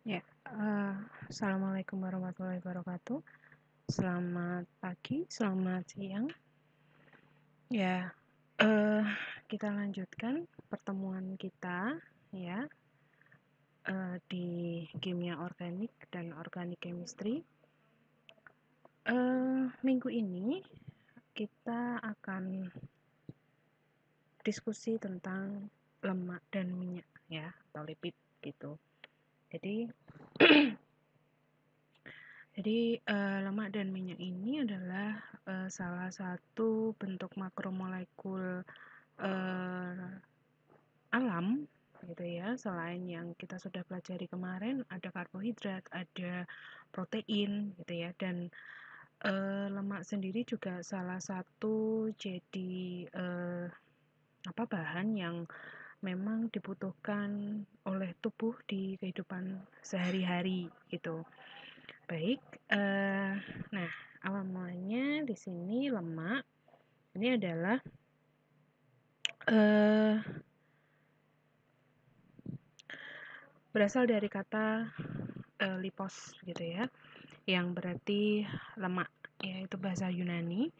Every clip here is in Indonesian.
Ya, assalamualaikum warahmatullahi wabarakatuh. Selamat pagi, selamat siang. Ya, eh, kita lanjutkan pertemuan kita ya di kimia organik dan organik chemistry. Minggu ini kita akan diskusi tentang lemak dan minyak ya atau lipid gitu. Jadi lemak dan minyak ini adalah salah satu bentuk makromolekul alam gitu ya. Selain yang kita sudah pelajari kemarin, ada karbohidrat, ada protein gitu ya. Dan lemak sendiri juga salah satu jadi bahan yang memang dibutuhkan oleh tubuh di kehidupan sehari-hari gitu. Baik, nah awal mulanya di sini lemak ini adalah eh, berasal dari kata lipos gitu ya, yang berarti lemak, yaitu bahasa Yunani.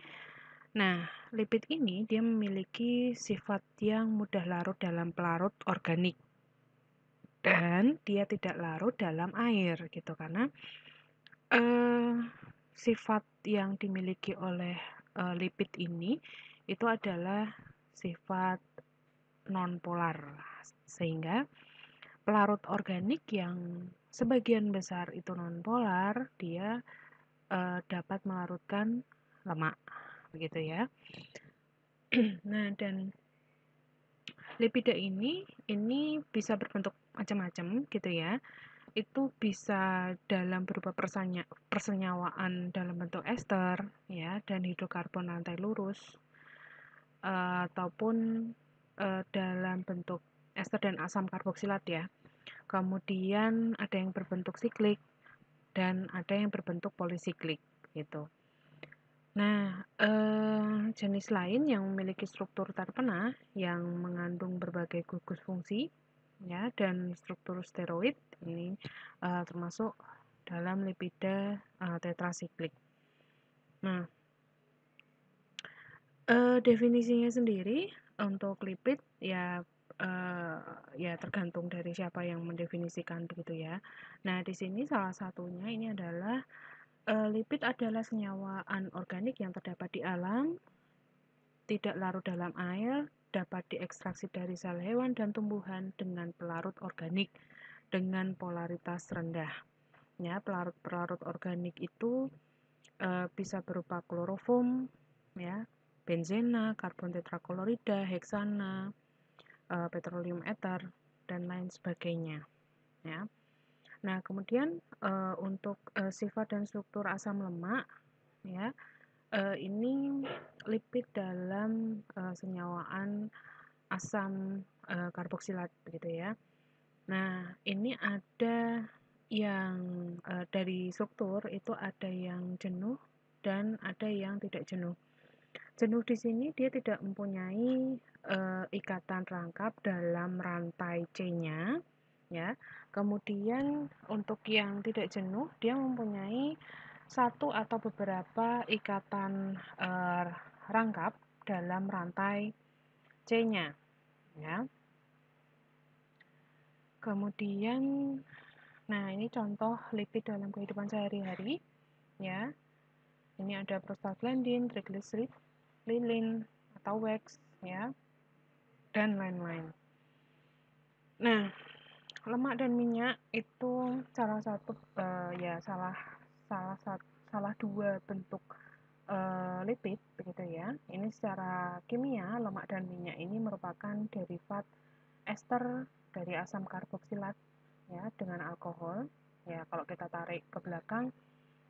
Nah, lipid ini dia memiliki sifat yang mudah larut dalam pelarut organik dan dia tidak larut dalam air gitu karena eh, sifat yang dimiliki oleh lipid ini itu adalah sifat nonpolar sehingga pelarut organik yang sebagian besar itu nonpolar dia dapat melarutkan lemak begitu ya. Nah, dan lipida ini bisa berbentuk macam-macam gitu ya. Itu bisa dalam berupa persenyawaan dalam bentuk ester ya dan hidrokarbon lantai lurus ataupun dalam bentuk ester dan asam karboksilat ya. Kemudian ada yang berbentuk siklik dan ada yang berbentuk polisiklik gitu. Nah, jenis lain yang memiliki struktur terpena yang mengandung berbagai gugus fungsi ya dan struktur steroid ini termasuk dalam lipida tetrasiklik. Nah, definisinya sendiri untuk lipid ya tergantung dari siapa yang mendefinisikan begitu ya. Nah, di sini salah satunya ini adalah lipid adalah senyawa anorganik yang terdapat di alam, tidak larut dalam air, dapat diekstraksi dari sel hewan dan tumbuhan dengan pelarut organik dengan polaritas rendah. Ya, pelarut-pelarut organik itu bisa berupa klorofom, ya, benzena, karbon tetraklorida, heksana, petroleum ether, dan lain sebagainya. Ya. Nah, kemudian untuk sifat dan struktur asam lemak, ya, ini lipid dalam senyawaan asam karboksilat, begitu ya. Nah, ini ada yang dari struktur itu ada yang jenuh dan ada yang tidak jenuh. Jenuh di sini dia tidak mempunyai ikatan rangkap dalam rantai C-nya, ya. Kemudian untuk yang tidak jenuh dia mempunyai satu atau beberapa ikatan rangkap dalam rantai C-nya, ya. Kemudian, nah ini contoh lipid dalam kehidupan sehari-hari, ya. Ini ada prostaglandin, triglycerid, lilin atau wax, ya, dan lain-lain. Nah, lemak dan minyak itu salah satu ya salah dua bentuk lipid begitu ya. Ini secara kimia lemak dan minyak ini merupakan derivat ester dari asam karboksilat ya dengan alkohol. Ya, kalau kita tarik ke belakang,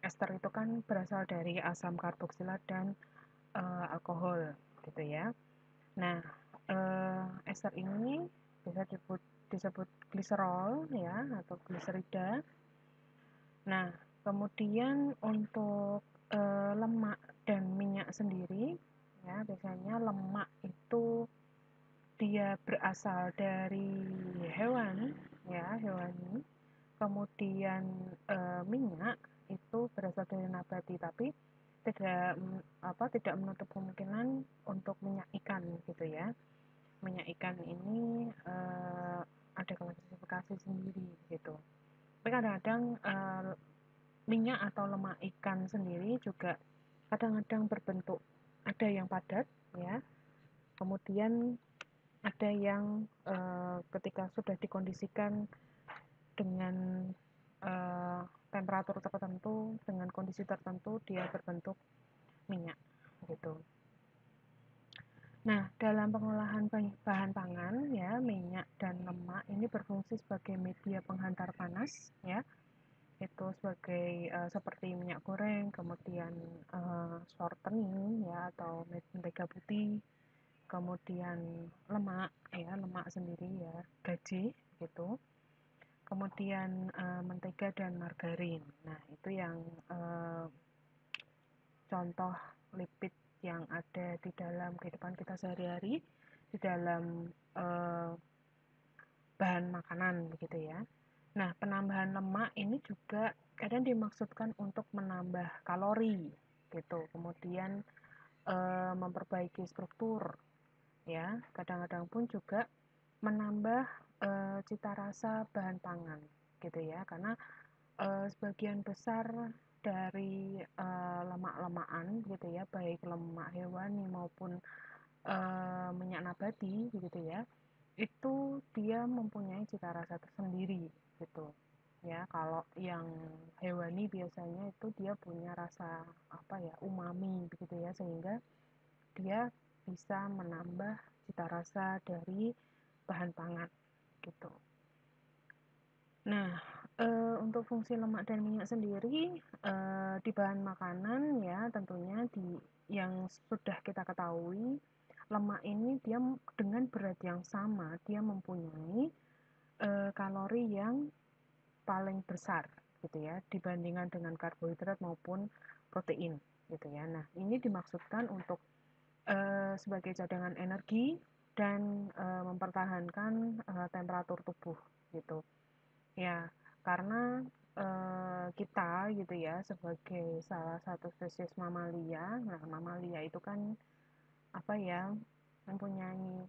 ester itu kan berasal dari asam karboksilat dan alkohol gitu ya. Nah, ester ini bisa disebut gliserol ya atau gliserida. Nah, kemudian untuk lemak dan minyak sendiri ya biasanya lemak itu dia berasal dari hewan ya, hewani. Kemudian kemudian minyak itu berasal dari nabati, tapi tidak menutup kemungkinan untuk minyak ikan gitu ya. Minyak ikan ini ada klasifikasi sendiri gitu. Tapi kadang-kadang minyak atau lemak ikan sendiri juga kadang-kadang berbentuk, ada yang padat ya, kemudian ada yang ketika sudah dikondisikan dengan temperatur tertentu, dengan kondisi tertentu, dia berbentuk minyak gitu. Nah, dalam pengolahan bahan pangan ya, minyak dan lemak ini berfungsi sebagai media penghantar panas ya. Itu sebagai seperti minyak goreng, kemudian shortening ya atau mentega putih, kemudian lemak ya, lemak sendiri ya, gaji gitu. Kemudian mentega dan margarin. Nah, itu yang contoh lipid yang ada di dalam kehidupan kita sehari-hari, di dalam bahan makanan begitu ya. Nah, penambahan lemak ini juga kadang dimaksudkan untuk menambah kalori gitu. Kemudian memperbaiki struktur ya. Kadang-kadang pun juga menambah cita rasa bahan pangan gitu ya. Karena sebagian besar dari lemak-lemakan gitu ya, baik lemak hewani maupun minyak nabati gitu ya, itu dia mempunyai cita rasa tersendiri gitu ya. Kalau yang hewani biasanya itu dia punya rasa apa ya, umami begitu ya, sehingga dia bisa menambah cita rasa dari bahan pangan gitu. Nah, untuk fungsi lemak dan minyak sendiri di bahan makanan ya, tentunya yang sudah kita ketahui, lemak ini dia dengan berat yang sama, dia mempunyai kalori yang paling besar gitu ya, dibandingkan dengan karbohidrat maupun protein gitu ya. Nah, ini dimaksudkan untuk sebagai cadangan energi dan mempertahankan temperatur tubuh gitu. Ya, karena kita gitu ya sebagai salah satu spesies mamalia. Nah, mamalia itu kan apa ya, mempunyai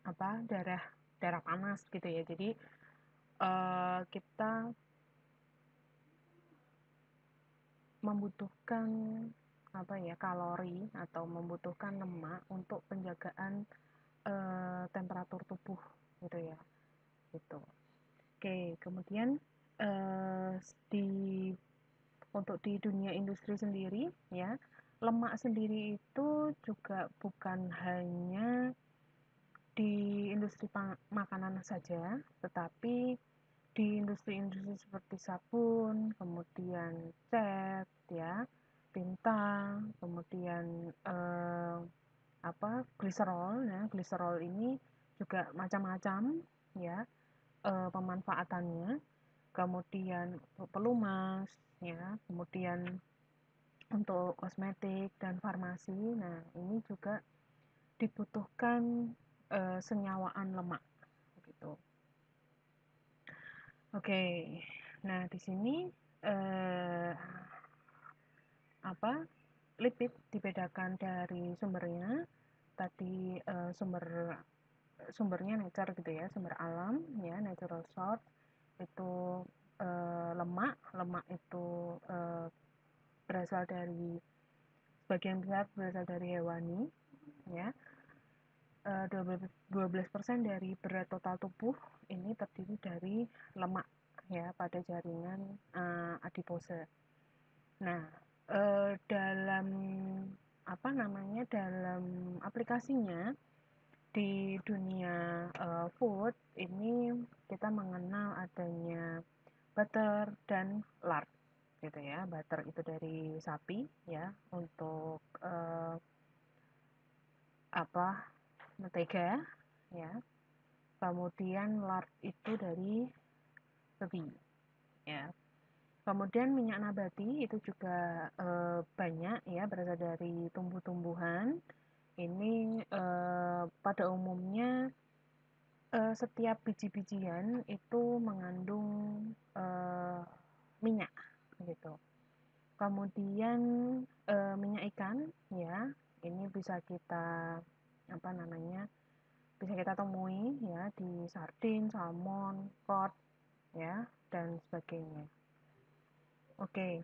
apa, darah darah panas gitu ya. Jadi kita membutuhkan apa ya, kalori atau membutuhkan lemak untuk penjagaan temperatur tubuh gitu ya. Gitu. Oke, kemudian eh, di untuk di dunia industri sendiri ya, lemak sendiri itu juga bukan hanya di industri makanan saja, tetapi di industri-industri seperti sabun, kemudian cat ya, tinta, kemudian gliserol ya. Gliserol ini juga macam-macam ya pemanfaatannya. Kemudian pelumas ya, kemudian untuk kosmetik dan farmasi. Nah, ini juga dibutuhkan senyawaan lemak gitu. Oke. Nah, di sini eh, lipid dibedakan dari sumbernya. Tadi sumbernya nature gitu ya, sumber alam ya, natural source itu lemak itu berasal dari sebagian besar berasal dari hewani ya. 12% dari berat total tubuh ini terdiri dari lemak ya pada jaringan adipose. Nah, dalam dalam aplikasinya di dunia food ini kita mengenal adanya butter dan lard gitu ya. Butter itu dari sapi ya untuk mentega ya. Kemudian lard itu dari babi ya. Kemudian minyak nabati itu juga banyak ya, berasal dari tumbuh-tumbuhan. Ini pada umumnya Setiap biji-bijian itu mengandung eee, minyak gitu. Kemudian minyak ikan ya, ini bisa kita apa namanya, bisa kita temui ya di sardin, salmon, cod ya dan sebagainya. Oke.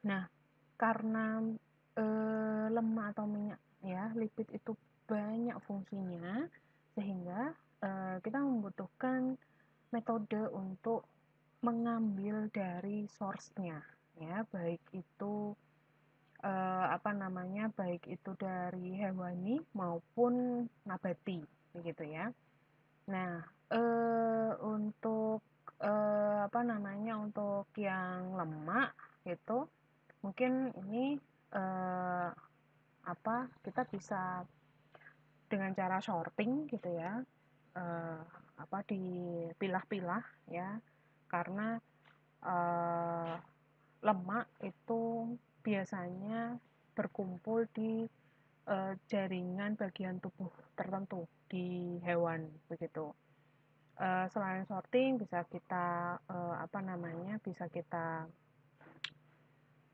Nah, karena lemak atau minyak ya, lipid itu banyak fungsinya sehingga kita membutuhkan metode untuk mengambil dari source-nya ya, baik itu apa namanya, baik itu dari hewani maupun nabati begitu ya. Nah, untuk apa namanya, untuk yang lemak itu mungkin ini eh, apa, kita bisa dengan cara sorting gitu ya, eh, apa, dipilah-pilah ya, karena eh, lemak itu biasanya berkumpul di jaringan bagian tubuh tertentu di hewan begitu. Selain sorting bisa kita apa namanya, bisa kita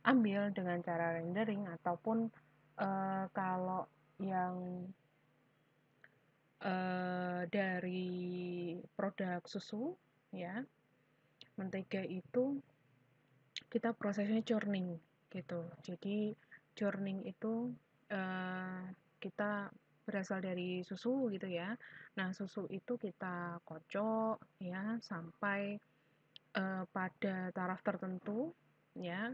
ambil dengan cara rendering ataupun kalau yang dari produk susu ya, mentega itu kita prosesnya churning gitu. Jadi churning itu kita berasal dari susu gitu ya. Nah, susu itu kita kocok ya sampai pada taraf tertentu ya.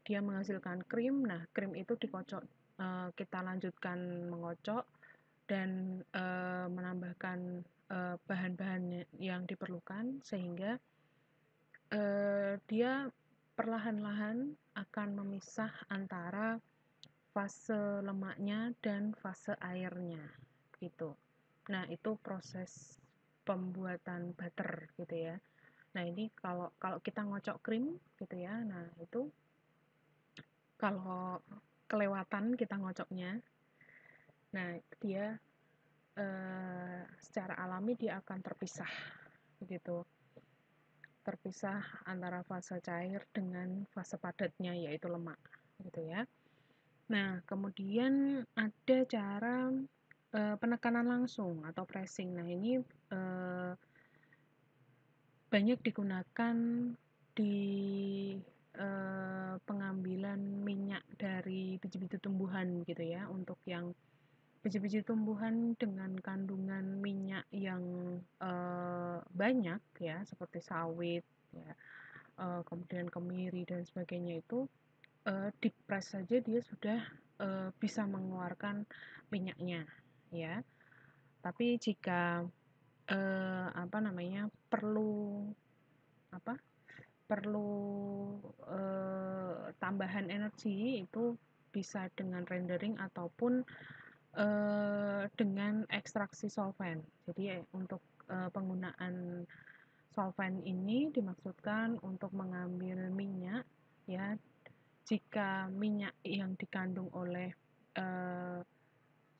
Dia menghasilkan krim. Nah, krim itu dikocok, kita lanjutkan mengocok dan menambahkan bahan-bahan yang diperlukan sehingga dia perlahan-lahan akan memisah antara fase lemaknya dan fase airnya gitu. Nah, itu proses pembuatan butter gitu ya. Nah, ini kalau kalau kita ngocok krim gitu ya. Nah, itu kalau kelewatan kita ngocoknya, nah dia secara alami dia akan terpisah gitu. Terpisah antara fase cair dengan fase padatnya yaitu lemak gitu ya. Nah, kemudian ada cara penekanan langsung atau pressing. Nah, ini banyak digunakan di pengambilan minyak dari biji-biji tumbuhan gitu ya, untuk yang biji-biji tumbuhan dengan kandungan minyak yang banyak ya, seperti sawit ya, kemudian kemiri dan sebagainya itu dipres saja dia sudah bisa mengeluarkan minyaknya ya. Tapi jika apa namanya, perlu apa, perlu tambahan energi itu bisa dengan rendering ataupun dengan ekstraksi solvent. Jadi untuk penggunaan solvent ini dimaksudkan untuk mengambil minyak ya, jika minyak yang dikandung oleh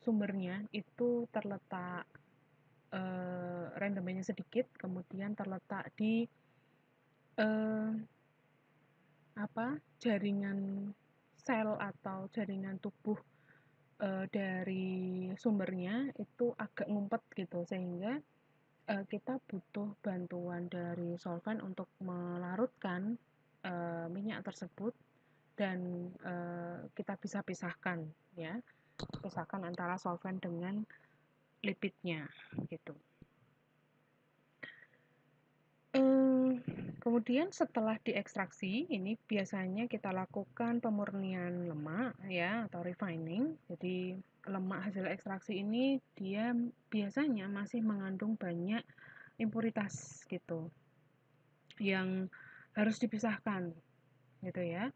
sumbernya itu terletak rendemennya sedikit, kemudian terletak di eh, apa, jaringan sel atau jaringan tubuh dari sumbernya itu agak ngumpet gitu, sehingga kita butuh bantuan dari solvent untuk melarutkan minyak tersebut dan kita bisa pisahkan ya, pisahkan antara solvent dengan lipidnya gitu. Kemudian setelah diekstraksi, ini biasanya kita lakukan pemurnian lemak ya atau refining. Jadi lemak hasil ekstraksi ini dia biasanya masih mengandung banyak impuritas gitu yang harus dipisahkan gitu ya.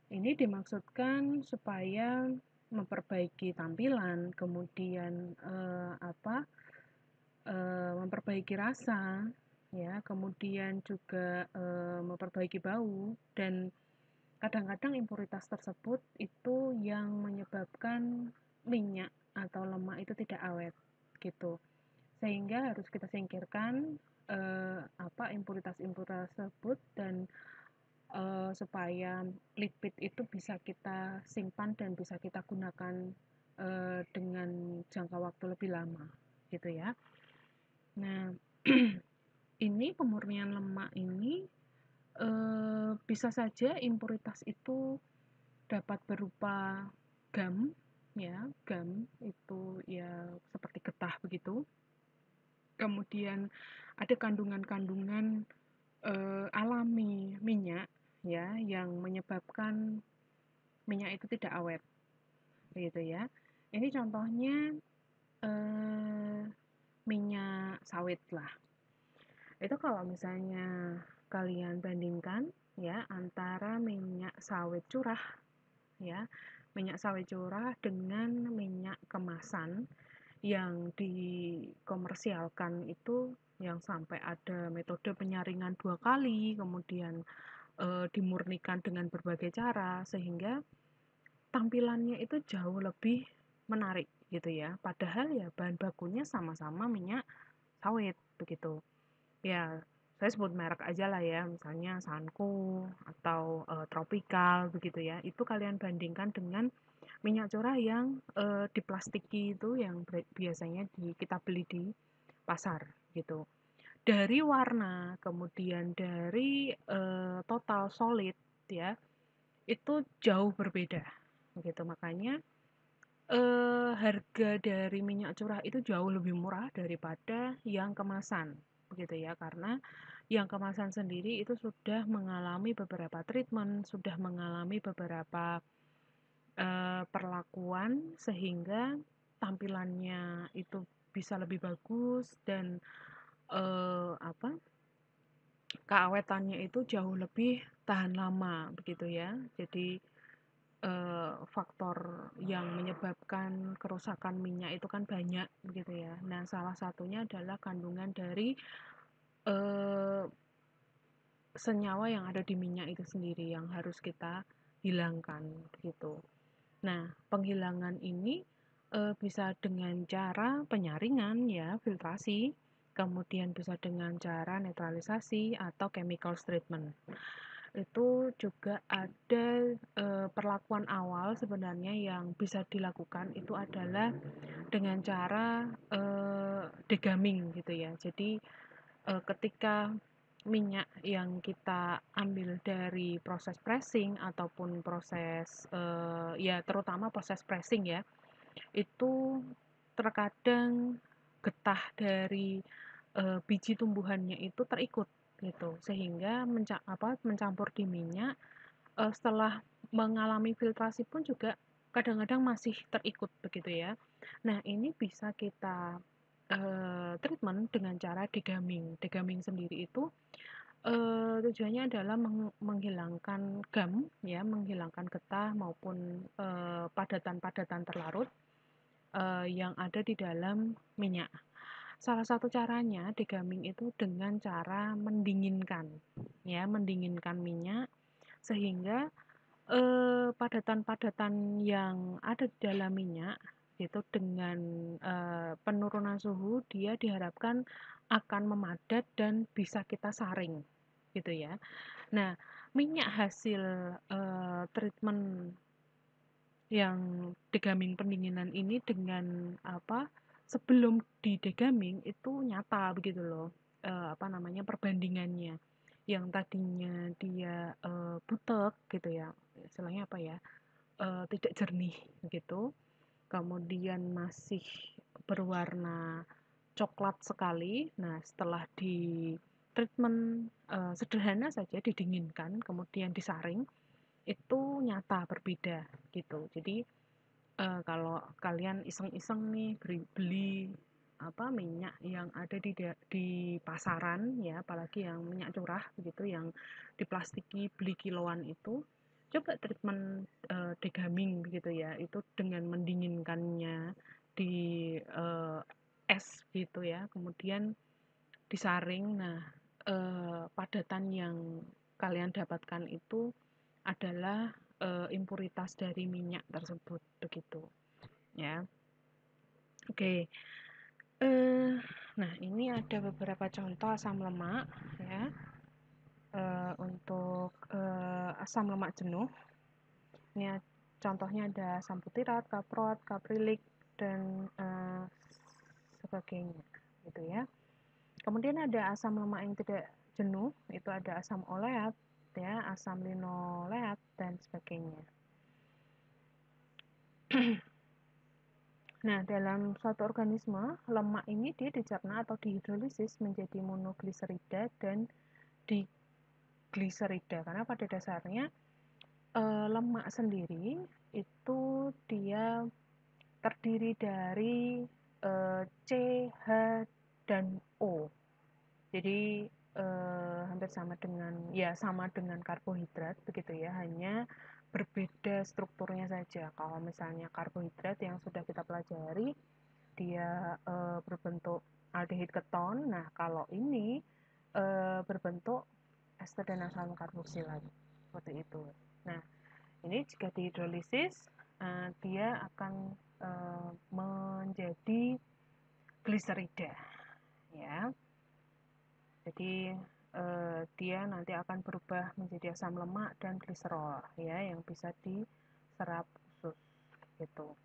Ini dimaksudkan supaya memperbaiki tampilan, kemudian memperbaiki rasa ya, kemudian juga memperbaiki bau, dan kadang-kadang impuritas tersebut itu yang menyebabkan minyak atau lemak itu tidak awet gitu. sehingga harus kita singkirkan impuritas-impuritas tersebut dan supaya lipid itu bisa kita simpan dan bisa kita gunakan dengan jangka waktu lebih lama gitu ya. Nah, ini pemurnian lemak ini bisa saja impuritas itu dapat berupa gam ya, gam itu ya seperti getah begitu. Kemudian ada kandungan-kandungan alami minyak ya yang menyebabkan minyak itu tidak awet gitu ya. Ini contohnya minyak sawit lah. Itu kalau misalnya kalian bandingkan ya antara minyak sawit curah ya, minyak sawit curah dengan minyak kemasan yang dikomersialkan itu yang sampai ada metode penyaringan 2 kali, kemudian dimurnikan dengan berbagai cara sehingga tampilannya itu jauh lebih menarik gitu ya. Padahal ya bahan bakunya sama-sama minyak sawit begitu. Ya, saya sebut merek aja lah ya, misalnya Sanko atau Tropical begitu ya. Itu kalian bandingkan dengan minyak curah yang diplastiki itu yang biasanya kita beli di pasar gitu. Dari warna, kemudian dari total solid ya, itu jauh berbeda gitu. Makanya harga dari minyak curah itu jauh lebih murah daripada yang kemasan begitu ya, karena yang kemasan sendiri itu sudah mengalami beberapa treatment, sudah mengalami beberapa perlakuan sehingga tampilannya itu bisa lebih bagus dan keawetannya itu jauh lebih tahan lama begitu ya. Jadi faktor yang menyebabkan kerusakan minyak itu kan banyak begitu ya. Nah, salah satunya adalah kandungan dari eh, senyawa yang ada di minyak itu sendiri yang harus kita hilangkan begitu. Nah, penghilangan ini bisa dengan cara penyaringan ya, filtrasi, kemudian bisa dengan cara netralisasi atau chemical treatment. Itu juga ada perlakuan awal sebenarnya yang bisa dilakukan itu adalah dengan cara degaming gitu ya. Jadi ketika minyak yang kita ambil dari proses pressing ataupun proses ya terutama proses pressing ya, itu terkadang getah dari biji tumbuhannya itu terikut gitu sehingga mencampur di minyak setelah mengalami filtrasi pun juga kadang-kadang masih terikut begitu ya. Nah, ini bisa kita treatment dengan cara degaming. Degaming sendiri itu tujuannya adalah menghilangkan gam ya, menghilangkan getah maupun padatan-padatan terlarut yang ada di dalam minyak. Salah satu caranya degaming itu dengan cara mendinginkan ya, mendinginkan minyak sehingga padatan-padatan yang ada di dalam minyak itu dengan penurunan suhu dia diharapkan akan memadat dan bisa kita saring gitu ya. Nah, minyak hasil treatment yang degaming pendinginan ini dengan sebelum di degaming itu nyata begitu loh perbandingannya yang tadinya dia butek gitu ya, istilahnya apa ya, tidak jernih gitu, kemudian masih berwarna coklat sekali. Nah, setelah di treatment sederhana saja didinginkan kemudian disaring itu nyata berbeda gitu. Jadi kalau kalian iseng-iseng nih beli minyak yang ada di pasaran ya, apalagi yang minyak curah begitu yang diplastiki beli kiloan itu, coba treatment degaming begitu ya, itu dengan mendinginkannya di es gitu ya, kemudian disaring. Nah, padatan yang kalian dapatkan itu adalah impuritas dari minyak tersebut begitu ya. Oke. Nah, ini ada beberapa contoh asam lemak ya. Untuk asam lemak jenuh, ini contohnya ada asam butirat, kaprot, kaprilik, dan sebagainya, gitu ya. Kemudian ada asam lemak yang tidak jenuh, itu ada asam oleat, ya, asam linoleat, dan sebagainya. Nah, dalam suatu organisme, lemak ini dia dicerna atau dihidrolisis menjadi monogliserida dan digliserida, karena pada dasarnya lemak sendiri itu dia terdiri dari C, H, dan O. Jadi hampir sama dengan karbohidrat begitu ya, hanya berbeda strukturnya saja. Kalau misalnya karbohidrat yang sudah kita pelajari dia berbentuk aldehid keton. Nah, kalau ini berbentuk ester dan asam karboksilat seperti itu. Nah, ini jika dihidrolisis dia akan menjadi gliserida ya. Jadi dia nanti akan berubah menjadi asam lemak dan gliserol ya, yang bisa diserap usus gitu.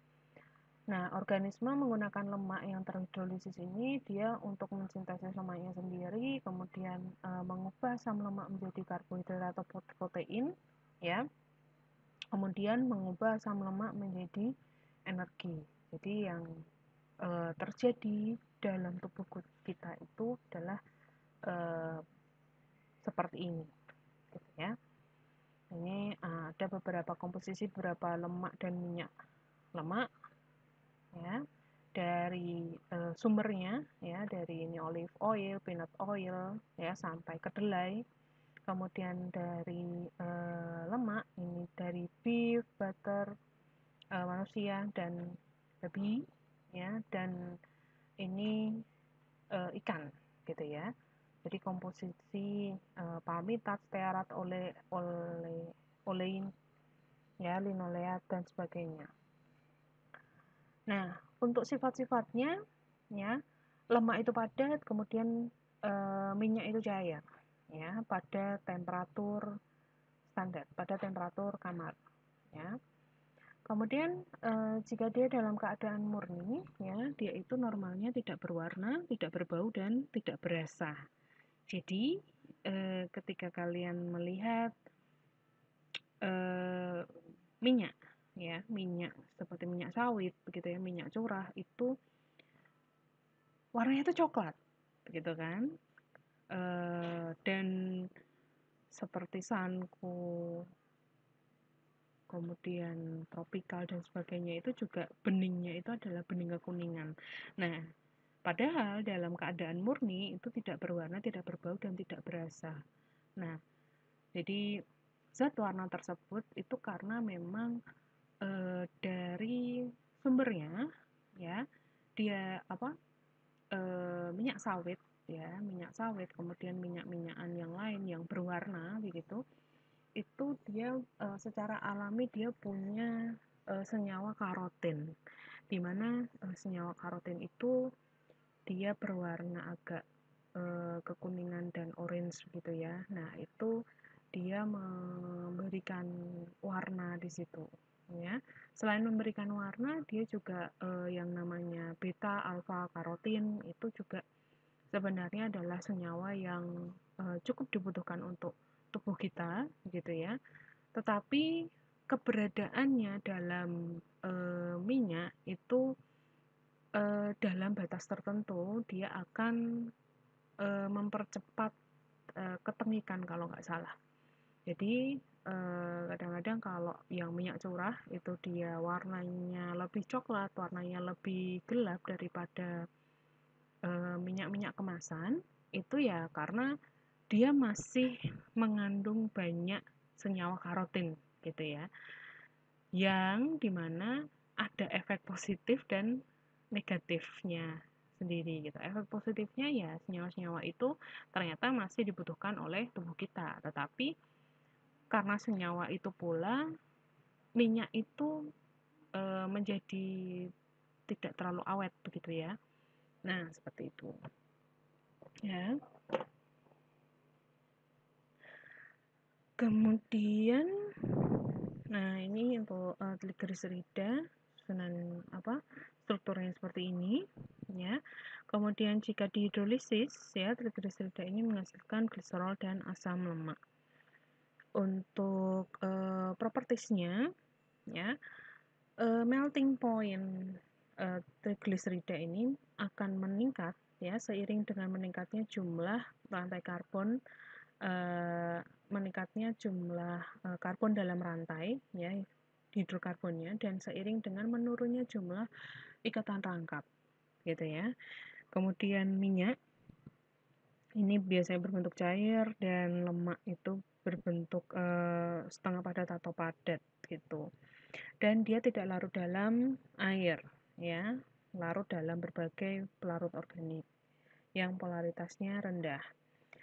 Nah, organisme menggunakan lemak yang terhidrolisis ini dia untuk mensintesis lemaknya sendiri, kemudian mengubah asam lemak menjadi karbohidrat atau protein ya. Kemudian mengubah asam lemak menjadi energi. Jadi yang terjadi dalam tubuh kita itu adalah seperti ini, gitu ya. Ini ada beberapa komposisi beberapa lemak dan minyak lemak, ya, dari sumbernya, ya, dari ini olive oil, peanut oil, ya, sampai kedelai. Kemudian dari lemak ini dari beef, butter, manusia dan babi, ya, dan ini ikan, gitu ya. Jadi komposisi palmitat, stearat, olein, ya, linoleat dan sebagainya. Nah, untuk sifat-sifatnya, ya, lemak itu padat, kemudian minyak itu cair, ya, pada temperatur standar, pada temperatur kamar, ya. Kemudian jika dia dalam keadaan murni, ya, dia itu normalnya tidak berwarna, tidak berbau, dan tidak berasa. Jadi ketika kalian melihat minyak, ya, minyak seperti minyak sawit, begitu ya, minyak curah itu warnanya itu coklat, begitu kan? Dan seperti sanku, kemudian tropikal dan sebagainya itu juga beningnya itu adalah bening kekuningan. Nah, padahal dalam keadaan murni itu tidak berwarna, tidak berbau, dan tidak berasa. Nah, jadi zat warna tersebut itu karena memang dari sumbernya, ya, dia minyak sawit, ya, minyak sawit, kemudian minyak-minyakan yang lain yang berwarna begitu, itu dia secara alami dia punya senyawa karotin, di mana senyawa karotin itu dia berwarna agak kekuningan dan orange gitu ya. Nah, itu dia memberikan warna di situ, ya. Selain memberikan warna, dia juga yang namanya beta alfa karotin itu juga sebenarnya adalah senyawa yang cukup dibutuhkan untuk tubuh kita gitu ya. Tetapi keberadaannya dalam minyak itu dalam batas tertentu dia akan mempercepat ketengikan kalau nggak salah. Jadi kadang-kadang kalau yang minyak curah itu dia warnanya lebih coklat, warnanya lebih gelap daripada minyak-minyak kemasan, itu ya karena dia masih mengandung banyak senyawa karotin gitu ya, yang dimana ada efek positif dan negatifnya sendiri gitu. Efek positifnya ya senyawa-senyawa itu ternyata masih dibutuhkan oleh tubuh kita, tetapi karena senyawa itu pula minyak itu menjadi tidak terlalu awet begitu ya. Nah, seperti itu. Ya. Kemudian nah ini untuk trigliserida susunan strukturnya seperti ini ya. Kemudian jika dihidrolisis ya, trigliserida ini menghasilkan gliserol dan asam lemak. Untuk propertiesnya ya, melting point trigliserida ini akan meningkat ya seiring dengan meningkatnya jumlah rantai karbon, meningkatnya jumlah karbon dalam rantai ya, hidrokarbonnya, dan seiring dengan menurunnya jumlah ikatan rangkap gitu ya. Kemudian minyak ini biasanya berbentuk cair dan lemak itu berbentuk setengah padat atau padat gitu. Dan dia tidak larut dalam air ya, larut dalam berbagai pelarut organik yang polaritasnya rendah.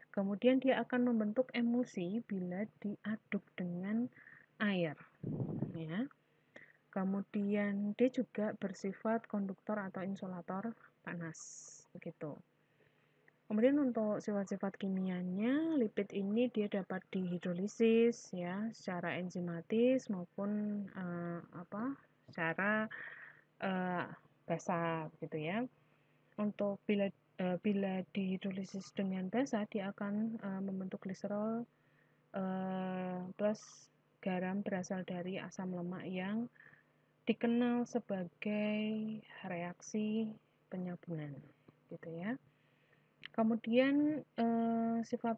Kemudian dia akan membentuk emulsi bila diaduk dengan air ya. Kemudian dia juga bersifat konduktor atau insulator panas begitu. Kemudian untuk sifat-sifat kimianya, lipid ini dia dapat dihidrolisis ya secara enzimatis maupun secara basah gitu ya. Untuk bila dihidrolisis dengan basah, dia akan membentuk gliserol plus garam berasal dari asam lemak yang dikenal sebagai reaksi penyabunan gitu ya. Kemudian sifat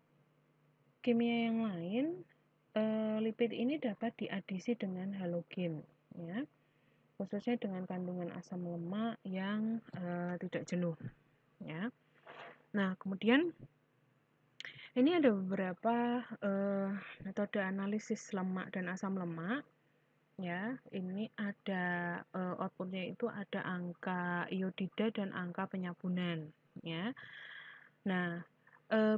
kimia yang lain, lipid ini dapat diadisi dengan halogen ya, khususnya dengan kandungan asam lemak yang tidak jenuh ya. Nah, kemudian ini ada beberapa metode analisis lemak dan asam lemak ya. Ini ada outputnya itu ada angka iodida dan angka penyabunan ya. Nah,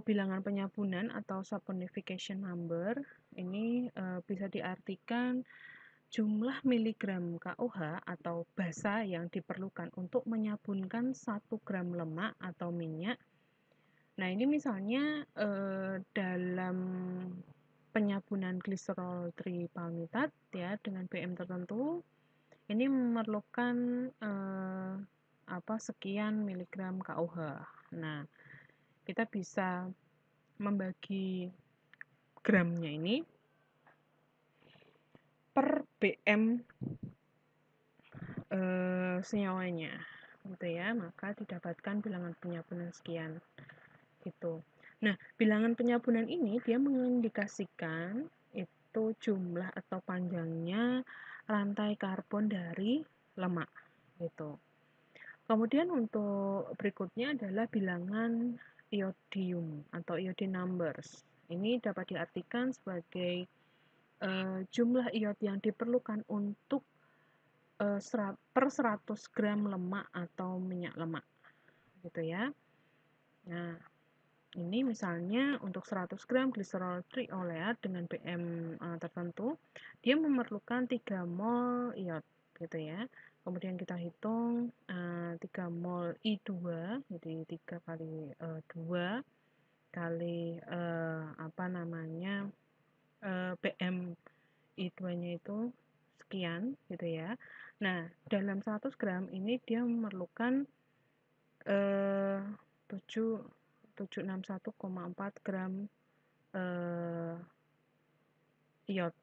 bilangan penyabunan atau saponification number ini bisa diartikan jumlah miligram KOH atau basa yang diperlukan untuk menyabunkan 1 gram lemak atau minyak. Nah, ini misalnya dalam penyabunan gliserol tripalmitat ya dengan BM tertentu ini memerlukan sekian miligram KOH. Nah, kita bisa membagi gramnya ini per BM senyawanya gitu ya, maka didapatkan bilangan penyabunan sekian gitu. Nah, bilangan penyabunan ini dia mengindikasikan itu jumlah atau panjangnya rantai karbon dari lemak gitu. Kemudian untuk berikutnya adalah bilangan iodium atau iodine numbers. Ini dapat diartikan sebagai jumlah iod yang diperlukan untuk per 100 gram lemak atau minyak lemak gitu ya. Nah, ini misalnya untuk 100 gram gliserol trioleat dengan BM tertentu, dia memerlukan 3 mol iod gitu ya. Kemudian kita hitung 3 mol I2, jadi 3 kali 2 kali BM I2-nya itu sekian gitu ya. Nah, dalam 100 gram ini dia memerlukan 761,4 gram iod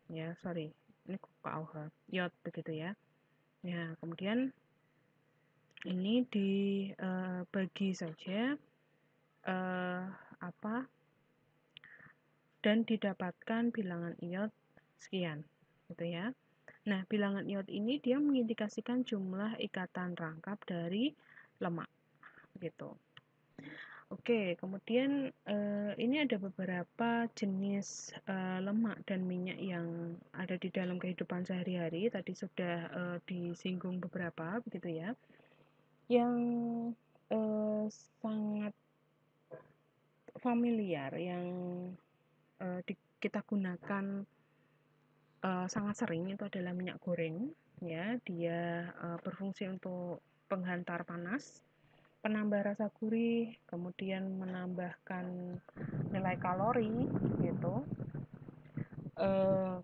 ya, sorry. Ini KOH, iod begitu ya. Nah, kemudian ini dibagi saja dan didapatkan bilangan iod sekian gitu ya. Nah, bilangan iod ini dia mengindikasikan jumlah ikatan rangkap dari lemak gitu. Oke, kemudian ini ada beberapa jenis lemak dan minyak yang ada di dalam kehidupan sehari-hari. Tadi sudah disinggung beberapa, begitu ya. Yang sangat familiar, yang kita gunakan sangat sering itu adalah minyak goreng. Ya, dia berfungsi untuk penghantar panas. penambah rasa gurih, kemudian menambahkan nilai kalori gitu.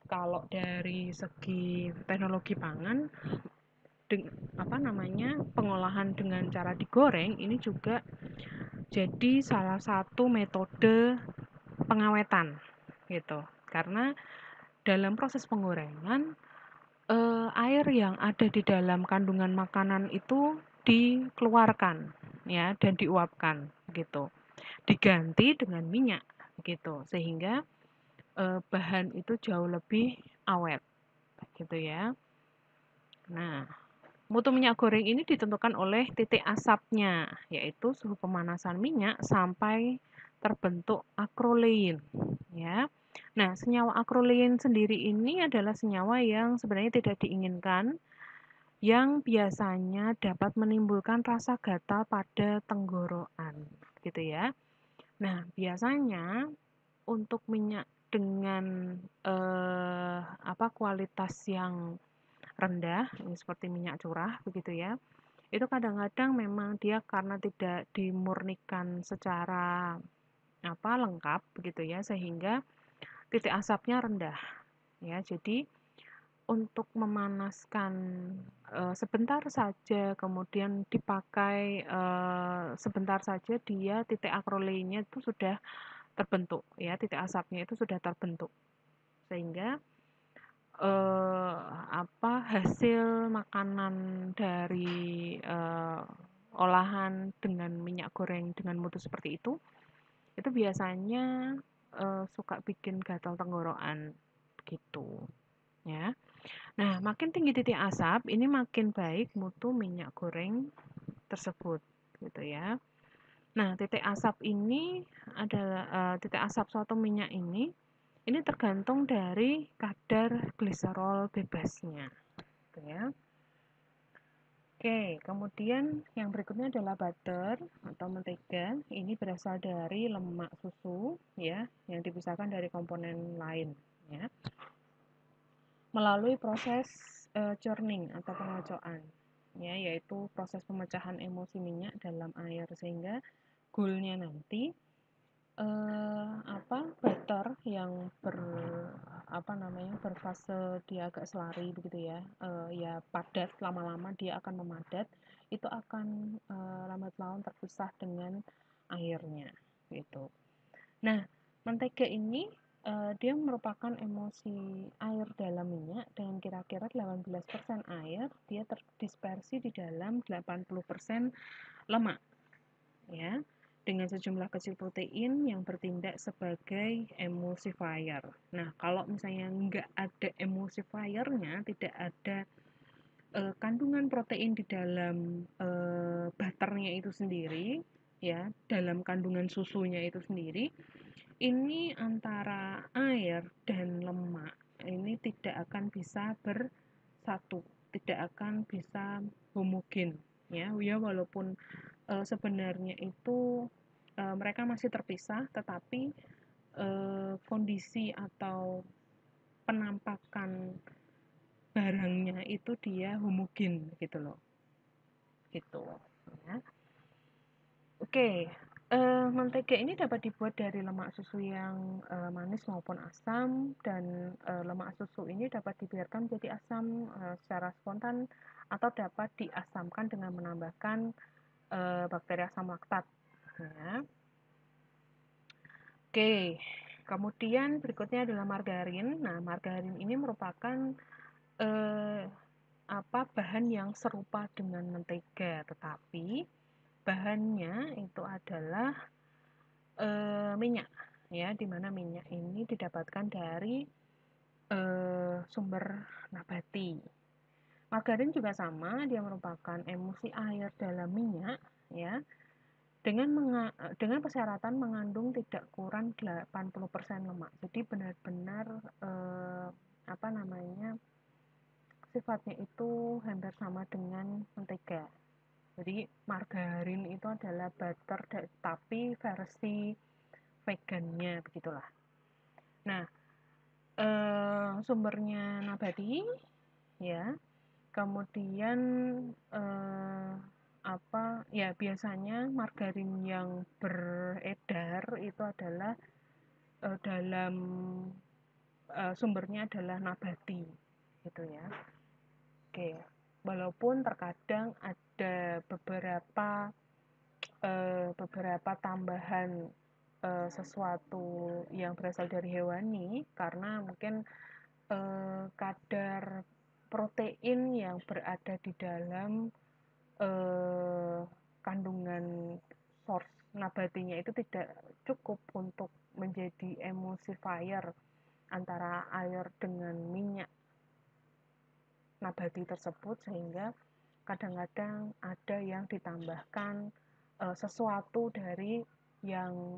Kalau dari segi teknologi pangan, pengolahan dengan cara digoreng ini juga jadi salah satu metode pengawetan gitu. Karena dalam proses penggorengan, air yang ada di dalam kandungan makanan itu dikeluarkan ya dan diuapkan gitu. Diganti dengan minyak gitu. Sehingga bahan itu jauh lebih awet gitu ya. Nah, mutu minyak goreng ini ditentukan oleh titik asapnya, yaitu suhu pemanasan minyak sampai terbentuk akrolein ya. Nah, senyawa akrolein sendiri ini adalah senyawa yang sebenarnya tidak diinginkan, yang biasanya dapat menimbulkan rasa gatal pada tenggorokan gitu ya. Nah, biasanya untuk minyak dengan kualitas yang rendah, ini seperti minyak curah begitu ya. Itu kadang-kadang memang dia karena tidak dimurnikan secara lengkap begitu ya, sehingga titik asapnya rendah ya. Jadi untuk memanaskan sebentar saja, kemudian dipakai sebentar saja, dia titik akroleinnya itu sudah terbentuk ya, titik asapnya itu sudah terbentuk, sehingga hasil makanan dari olahan dengan minyak goreng dengan mutu seperti itu biasanya suka bikin gatal tenggorokan gitu ya. Nah, makin tinggi titik asap, ini makin baik mutu minyak goreng tersebut gitu ya. Nah, titik asap ini adalah titik asap suatu minyak ini tergantung dari kadar gliserol bebasnya gitu ya. Oke, kemudian yang berikutnya adalah butter atau mentega. Ini berasal dari lemak susu ya, yang dipisahkan dari komponen lain ya, melalui proses churning atau pengocokan ya, yaitu proses pemecahan emulsi minyak dalam air, sehingga goalnya nanti butter yang berfase dia agak selari begitu ya, ya padat, lama-lama dia akan memadat, itu akan lambat laun terpisah dengan airnya gitu. Nah, mentega ini dia merupakan emulsi air dalam minyak dengan kira-kira 18% air, dia terdispersi di dalam 80% lemak ya, dengan sejumlah kecil protein yang bertindak sebagai emulsifier. Nah, kalau misalnya nggak ada emulsifiernya, tidak ada kandungan protein di dalam butternya itu sendiri, ya, dalam kandungan susunya itu sendiri, ini antara air dan lemak ini tidak akan bisa bersatu, tidak akan bisa homogen, ya, walaupun sebenarnya itu mereka masih terpisah, tetapi kondisi atau penampakan barangnya itu dia homogen gitu loh, gitu ya. Oke, mentega ini dapat dibuat dari lemak susu yang manis maupun asam, dan lemak susu ini dapat dibiarkan menjadi asam secara spontan atau dapat diasamkan dengan menambahkan bakteri asam laktat ya. Oke, kemudian berikutnya adalah margarin. Nah, margarin ini merupakan eh, bahan yang serupa dengan mentega, tetapi bahannya itu adalah minyak, ya, dimana minyak ini didapatkan dari sumber nabati. Margarin juga sama, dia merupakan emulsi air dalam minyak, ya, dengan persyaratan mengandung tidak kurang 80% lemak. Jadi benar-benar sifatnya itu hampir sama dengan mentega. Jadi margarin itu adalah butter tapi versi vegannya begitulah. Nah, sumbernya nabati ya. Kemudian ya biasanya margarin yang beredar itu adalah dalam sumbernya adalah nabati gitu ya. Oke, walaupun terkadang ada beberapa tambahan sesuatu yang berasal dari hewani karena mungkin kadar protein yang berada di dalam kandungan source nabatinya itu tidak cukup untuk menjadi emulsifier antara air dengan minyak nabati tersebut, sehingga kadang-kadang ada yang ditambahkan sesuatu dari yang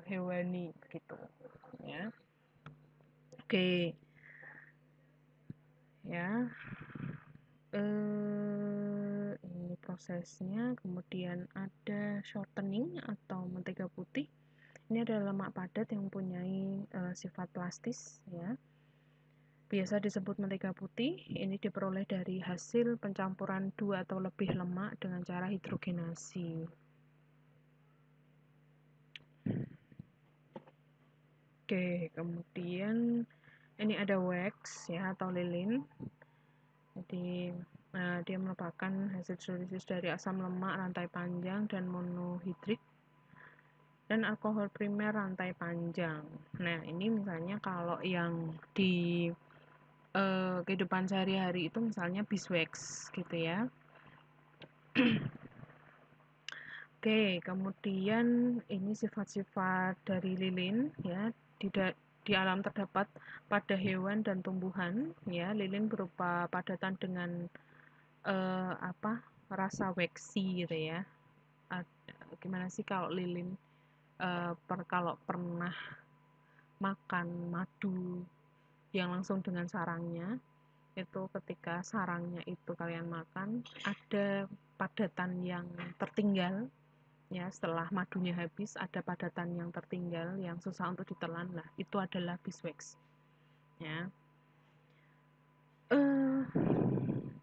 hewani gitu ya. Oke ya, ini prosesnya. Kemudian ada shortening atau mentega putih. Ini adalah lemak padat yang mempunyai sifat plastis ya. Biasa disebut mentega putih. Ini diperoleh dari hasil pencampuran 2 atau lebih lemak dengan cara hidrogenasi. Oke, kemudian ini ada wax ya atau lilin. Jadi dia merupakan hasil hidrolisis dari asam lemak rantai panjang dan monohidrik dan alkohol primer rantai panjang. Nah, ini misalnya kalau yang di kehidupan sehari-hari itu misalnya beeswax gitu ya. Oke, kemudian ini sifat-sifat dari lilin ya. Di alam terdapat pada hewan dan tumbuhan ya. Lilin berupa padatan dengan rasa waxy gitu ya. Gimana sih kalau lilin kalau pernah makan madu yang langsung dengan sarangnya, itu ketika sarangnya itu kalian makan ada padatan yang tertinggal ya, setelah madunya habis ada padatan yang tertinggal yang susah untuk ditelan lah, itu adalah beeswax ya.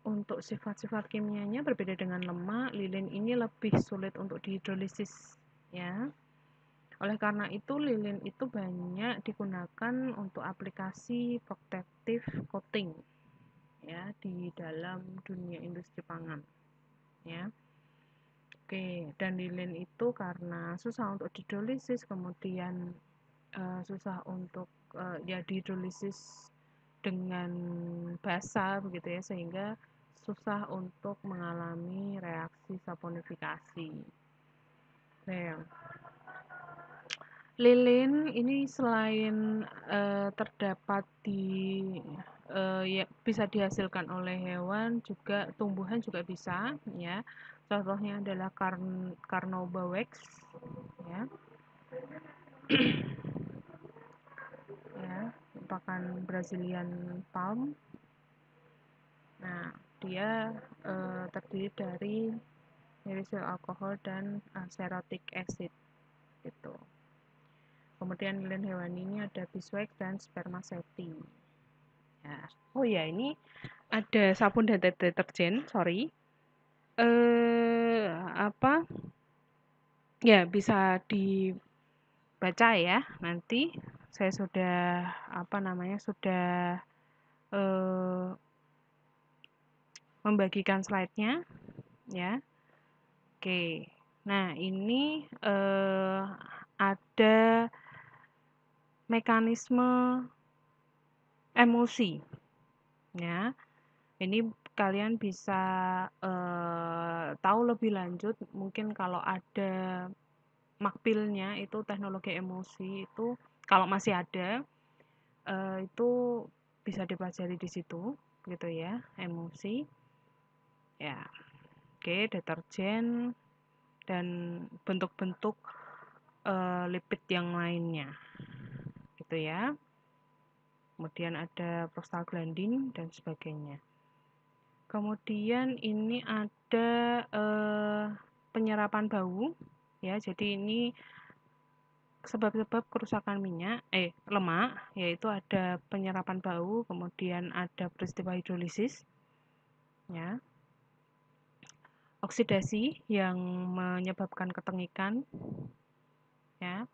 Untuk sifat-sifat kimianya berbeda dengan lemak, lilin ini lebih sulit untuk dihidrolisis ya. Oleh karena itu lilin itu banyak digunakan untuk aplikasi protective coating ya di dalam dunia industri pangan ya. Oke, dan lilin itu karena susah untuk dihidrolisis, kemudian susah untuk ya dihidrolisis dengan basah begitu ya, sehingga susah untuk mengalami reaksi saponifikasi. Nah, lilin ini selain terdapat ya, bisa dihasilkan oleh hewan, juga tumbuhan juga bisa ya. Contohnya adalah Carnauba wax ya. Ya, merupakan Brazilian palm. Nah, dia terdiri dari mirisyl alkohol dan cerotic acid gitu. Kemudian lilin hewani ini ada beeswax dan spermaceti. Ya. Oh ya, ini ada sabun dan deterjen, sorry. Ya bisa dibaca ya. Nanti saya sudah sudah membagikan slide-nya ya. Oke. Nah, ini ada mekanisme emulsi ya. Ini kalian bisa tahu lebih lanjut mungkin kalau ada makpilnya, itu teknologi emulsi itu kalau masih ada itu bisa dipelajari di situ gitu ya, emulsi ya. Oke, deterjen dan bentuk-bentuk lipid yang lainnya gitu ya. Kemudian ada prostaglandin dan sebagainya. Kemudian ini ada penyerapan bau ya. Jadi ini sebab-sebab kerusakan lemak, yaitu ada penyerapan bau, kemudian ada peristiwa hidrolisis ya. oksidasi yang menyebabkan ketengikan, ya.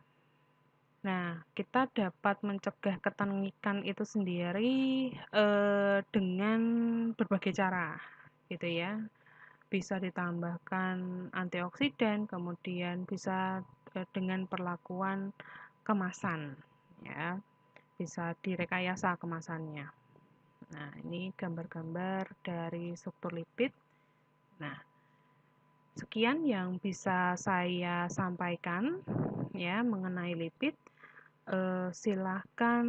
Nah, kita dapat mencegah ketengikan itu sendiri, dengan berbagai cara, gitu ya. Bisa ditambahkan antioksidan, kemudian bisa, dengan perlakuan kemasan, ya. Bisa direkayasa kemasannya. Nah, ini gambar-gambar dari struktur lipid. Nah, sekian yang bisa saya sampaikan ya mengenai lipid. Silahkan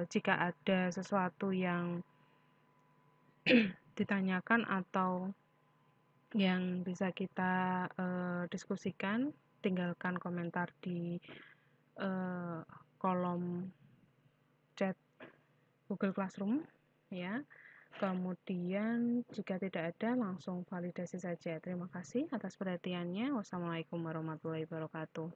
jika ada sesuatu yang ditanyakan atau yang bisa kita diskusikan, tinggalkan komentar di kolom chat Google Classroom ya. Kemudian jika tidak ada langsung validasi saja. Terima kasih atas perhatiannya. Wassalamualaikum warahmatullahi wabarakatuh.